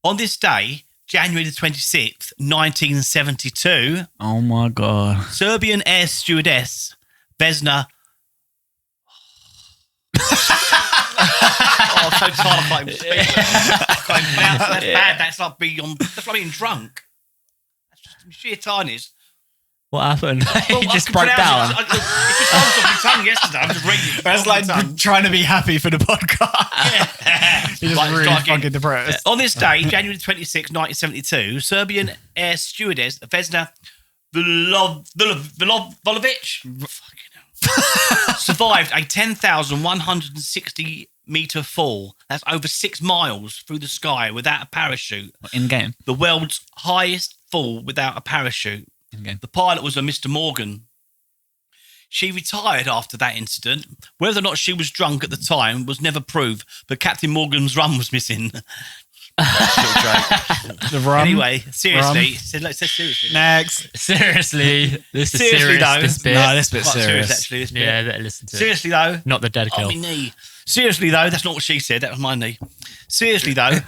On this day, January the 26th, 1972... Oh, my God. Serbian air stewardess, Vesna... I'm so tired, I can't even speak. I can't even pronounce it. That's bad. That's like being drunk. That's just sheer tinnies. What happened? Well, He just broke down. It just rolled off my tongue yesterday. I'm just reading it. That's like trying to be happy for the podcast. Yeah. He's just really fucking depressed. On this day, January 26, 1972, Serbian air stewardess Vesna Volovic survived a 10,160 metre fall. That's over 6 miles through the sky without a parachute. In game. The world's highest fall without a parachute. In game. The pilot was a Mr. Morgan. She retired after that incident. Whether or not she was drunk at the time was never proved, but Captain Morgan's rum was missing. The rum. Anyway, seriously. Seriously. Next. Seriously. This is Seriously, serious, though. this bit. No, this bit's Quite serious. actually. This bit. Yeah, better listen to it. Seriously, though. Not the dead Oh, kill. my knee. Seriously, though, that's not what she said. That was my knee. Seriously, though,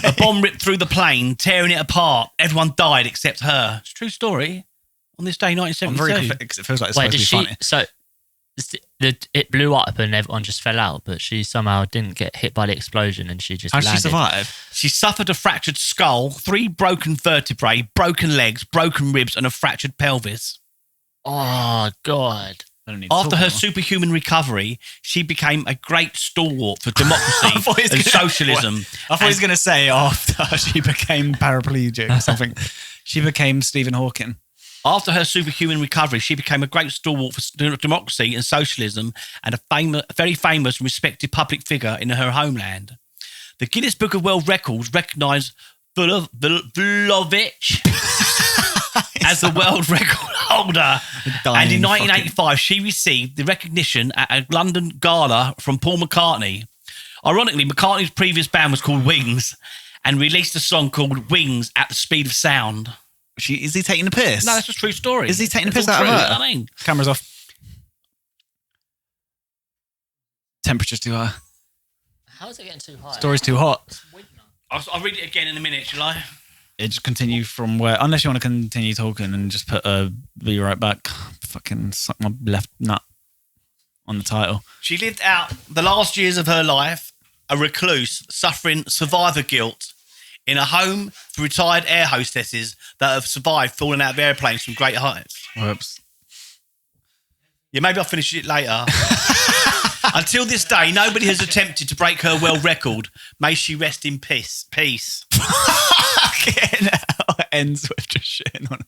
a bomb ripped through the plane, tearing it apart. Everyone died except her. It's a true story. On this day, I'm 1972. very confused because it feels like it's Wait, supposed did to be funny. So it blew up and everyone just fell out, but she somehow didn't get hit by the explosion and she just How did she landed. survive? She suffered a fractured skull, 3 broken vertebrae, broken legs, broken ribs, and a fractured pelvis. Oh, God. I don't need to After talk her anymore. superhuman recovery, she became a great stalwart for democracy thought he was and gonna- socialism. I thought he was going to say after she became paraplegic or something. She became Stephen Hawking. After her superhuman recovery, she became a great stalwart for democracy and socialism and a very famous and respected public figure in her homeland. The Guinness Book of World Records recognised Vulovic as the world record holder. And in 1985, she received the recognition at a London gala from Paul McCartney. Ironically, McCartney's previous band was called Wings and released a song called Wings at the Speed of Sound. Is he taking the piss? No, that's a true story. Is he taking the It's piss all out of true, her? you know what I mean? Camera's off. Temperature's too high. How is it getting too high? Story's too hot. I'll read it again in a minute, shall I? It just continue from where, unless you want to continue talking and just put be right back. Fucking suck my left nut on the title. She lived out the last years of her life, a recluse, suffering survivor guilt, in a home for retired air hostesses that have survived falling out of airplanes from great heights. Whoops. Yeah, maybe I'll finish it later. Until this day, nobody has attempted to break her world record. May she rest in peace. Fucking hell, it ends with just shitting on it.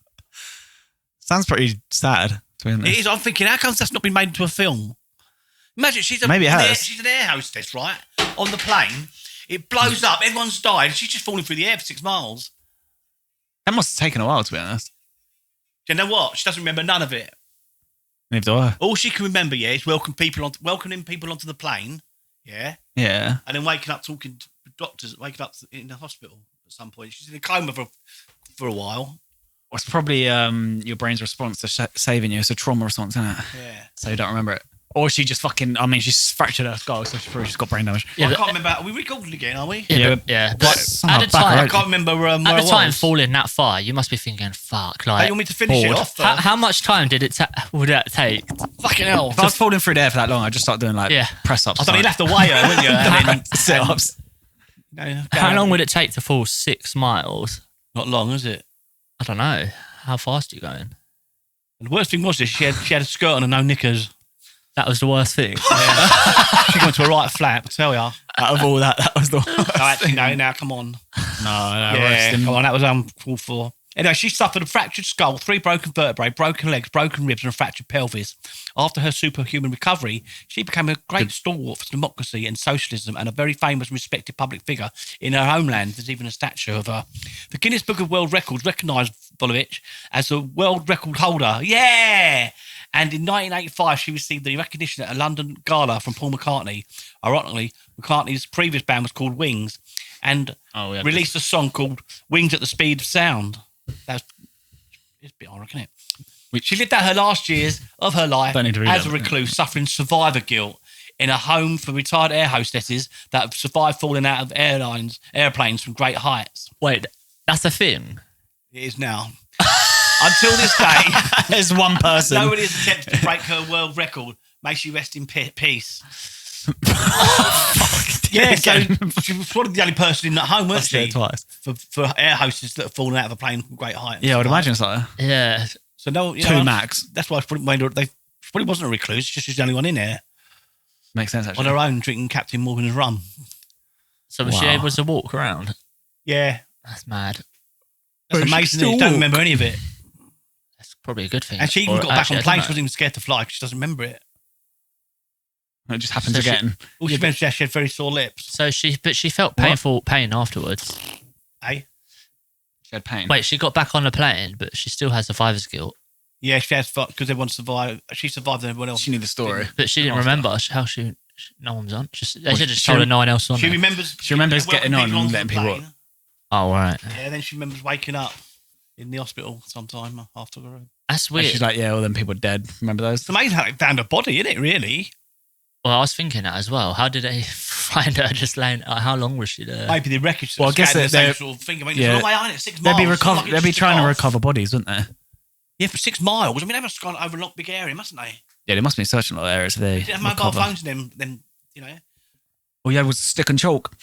Sounds pretty sad, to be honest. It is. I'm thinking, how come that's not been made into a film? Imagine Maybe it has. She's an air hostess, right? On the plane. It blows up. Everyone's died. She's just falling through the air for 6 miles. That must have taken a while, to be honest. Do you know what? She doesn't remember none of it. Neither do I. All she can remember, is welcoming people onto the plane, yeah, Yeah. and then waking up talking to doctors, waking up in the hospital at some point. She's in a coma for a while. Well, it's probably your brain's response to saving you. It's a trauma response, isn't it? Yeah. So you don't remember it. Or she just she's fractured her skull, so she's probably just got brain damage. Yeah, I can't remember. Are we recording again? Are we? Yeah, but somehow at the back time, I can't remember where I at the was. time falling that far, you must be thinking, "Fuck!" Hey, Like, you want me to finish it bored. off? How much time would that take? Fucking hell! If I was falling through the air for that long, I'd just start doing press ups. I thought you'd have to weigh her, wouldn't you? And then, sit ups. How long would it take to fall 6 miles? Not long, is it? I don't know. How fast are you going? And the worst thing was this: she had a skirt on and no knickers. That was the worst thing. She went to a right flap. I tell ya. Out of all that was the worst. No, actually, no. Now, come on. No, Yeah, come on, that was uncalled for. Anyway, she suffered a fractured skull, 3 broken vertebrae, broken legs, broken ribs, and a fractured pelvis. After her superhuman recovery, she became a great stalwart for democracy and socialism and a very famous and respected public figure in her homeland. There's even a statue of her. The Guinness Book of World Records recognised Volovic as the world record holder. Yeah! And in 1985, she received the recognition at a London gala from Paul McCartney. Ironically, McCartney's previous band was called Wings and released a song called Wings at the Speed of Sound. It's a bit ironic, isn't it? She lived out her last years of her life Don't need to read as that. a recluse, suffering survivor guilt in a home for retired air hostesses that have survived falling out of airplanes from great heights. Wait, that's a thing? It is now. Until this day, There's one person. nobody has attempted to break her world record. May she rest in peace. Yeah, so she was probably the only person in that home, wasn't she? Twice. For air hostesses that have fallen out of a plane from great height. Yeah, I would imagine so. Yeah. So no, you Two know, max. That's why she probably wasn't a recluse. Just she's the only one in there Makes sense, on actually. her own, drinking Captain Morgan's rum. So was she Wow. able to walk around? Yeah, That's mad. that's But she amazing. can That you still don't remember any of it, That's probably a good thing. and she even Or got back actually, on I planes. don't She wasn't even scared to fly because she doesn't remember it. It just happens So she- again. All she remembers is she had very sore lips. know. So she felt pain afterwards. Eh? She had pain. Wait, she got back on the plane, but she still has survivor's guilt. Yeah, she has because everyone survived. She survived, and everyone else. She knew the story. But she didn't After. remember how she. No one was on. They should have just she told her rem- no one else was on. She there. remembers. She remembers welcoming getting on people and onto letting the people plane. Oh right, Yeah, then she remembers waking up in the hospital sometime after. that's And weird. she's like, yeah, all them people are dead. Remember those? It's amazing how they found her body, isn't it? Really? Well, I was thinking that as well. How did they find her just laying? How long was she there? Maybe the wreckage. Well, I guess the same they're- sort of thing. I mean, yeah. it's a long way, ain't it? 6 They'd miles. be It's not like they'd be it's trying to off. recover bodies, wouldn't they? Yeah, for 6 miles. I mean, they must have gone over a big area, mustn't they? Yeah, they must be searching a lot of areas. They They didn't have mobile recover. phones in them, then, you know. All you had was stick and chalk.